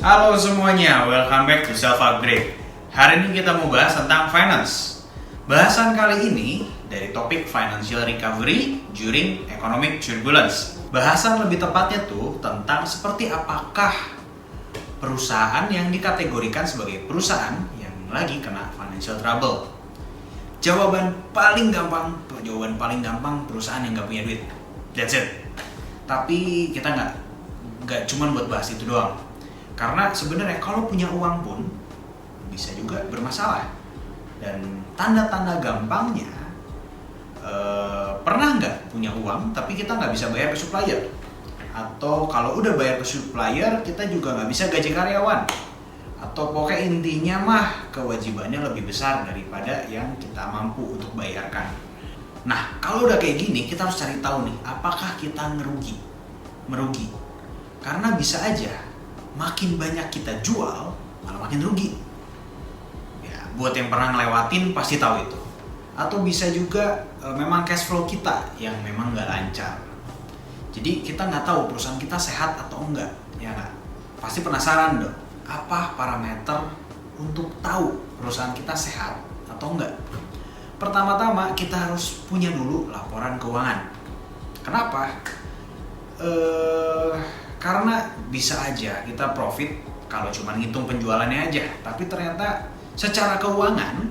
Halo semuanya, welcome back to Self Upgrade. Hari ini kita mau bahas tentang finance. Bahasan kali ini dari topik financial recovery during economic turbulence. Bahasan lebih tepatnya tuh tentang seperti apakah perusahaan yang dikategorikan sebagai perusahaan yang lagi kena financial trouble. Jawaban paling gampang perusahaan yang nggak punya duit. That's it. Tapi kita nggak cuma buat bahas itu doang. Karena sebenarnya kalau punya uang pun bisa juga bermasalah. Dan tanda-tanda gampangnya, pernah nggak punya uang tapi kita nggak bisa bayar ke supplier? Atau kalau udah bayar ke supplier kita juga nggak bisa gaji karyawan? Atau pokoknya intinya mah kewajibannya lebih besar daripada yang kita mampu untuk bayarkan. Nah kalau udah kayak gini kita harus cari tahu nih, apakah kita merugi? Karena bisa aja makin banyak kita jual, malah makin rugi. Ya, buat yang pernah ngelewatin pasti tahu itu. Atau bisa juga memang cash flow kita yang memang nggak lancar. Jadi kita nggak tahu perusahaan kita sehat atau enggak, ya nggak? Pasti penasaran dong, apa parameter untuk tahu perusahaan kita sehat atau enggak? Pertama-tama kita harus punya dulu laporan keuangan. Kenapa? Karena bisa aja kita profit kalau cuma ngitung penjualannya aja, tapi ternyata secara keuangan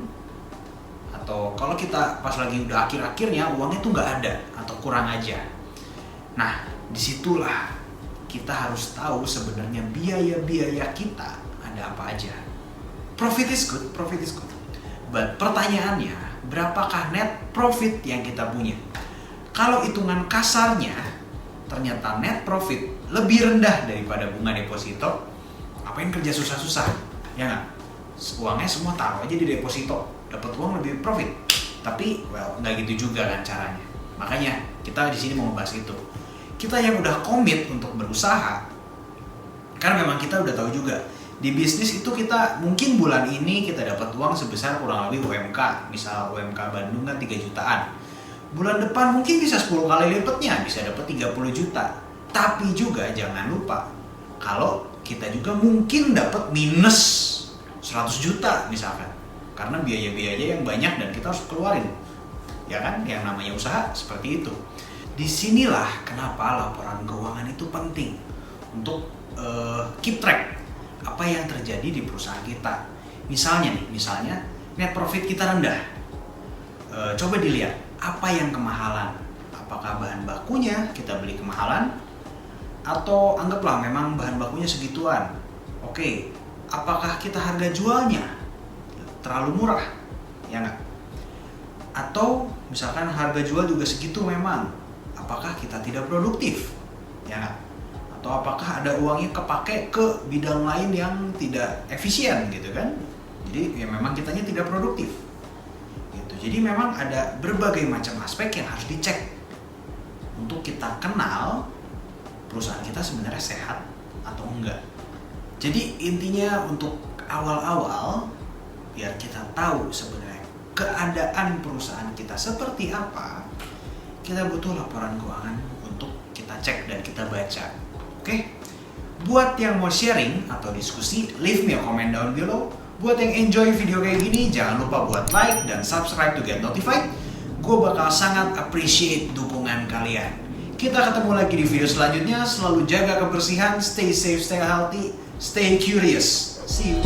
atau kalau kita pas lagi udah akhir-akhirnya uangnya tuh nggak ada atau kurang aja. Nah disitulah kita harus tahu sebenarnya biaya-biaya kita ada apa aja. Profit is good. But pertanyaannya, berapakah net profit yang kita punya? Kalau hitungan kasarnya ternyata net profit lebih rendah daripada bunga deposito, ngapain kerja susah-susah, ya nggak? Uangnya semua taruh aja di deposito, dapat uang lebih profit. Tapi nggak gitu juga kan caranya. Makanya kita di sini mau ngebahas itu. Kita yang udah komit untuk berusaha, karena memang kita udah tahu juga di bisnis itu kita mungkin bulan ini kita dapat uang sebesar kurang lebih UMK, misal UMK Bandung kan 3 jutaan. Bulan depan mungkin bisa 10 kali lipatnya, bisa dapat 30 juta. Tapi juga jangan lupa, kalau kita juga mungkin dapat minus 100 juta misalkan. Karena biaya-biaya yang banyak dan kita harus keluarin. Ya kan, yang namanya usaha seperti itu. Disinilah kenapa laporan keuangan itu penting. Untuk keep track apa yang terjadi di perusahaan kita. Misalnya net profit kita rendah. Coba dilihat, apa yang kemahalan? Apakah bahan bakunya kita beli kemahalan? Atau anggaplah memang bahan bakunya segituan. Oke, apakah kita harga jualnya terlalu murah? Ya nggak? Atau misalkan harga jual juga segitu memang, apakah kita tidak produktif? Ya nggak? Atau apakah ada uangnya kepake ke bidang lain yang tidak efisien gitu kan? Jadi ya memang kitanya tidak produktif. Jadi memang ada berbagai macam aspek yang harus dicek untuk kita kenal perusahaan kita sebenarnya sehat atau enggak. Jadi intinya untuk awal-awal biar kita tahu sebenarnya keadaan perusahaan kita seperti apa, kita butuh laporan keuangan untuk kita cek dan kita baca. Oke? Buat yang mau sharing atau diskusi, leave me a comment down below. Buat yang enjoy video kayak gini, jangan lupa buat like dan subscribe to get notified. Gue bakal sangat appreciate dukungan kalian. Kita ketemu lagi di video selanjutnya. Selalu jaga kebersihan, stay safe, stay healthy, stay curious. See you.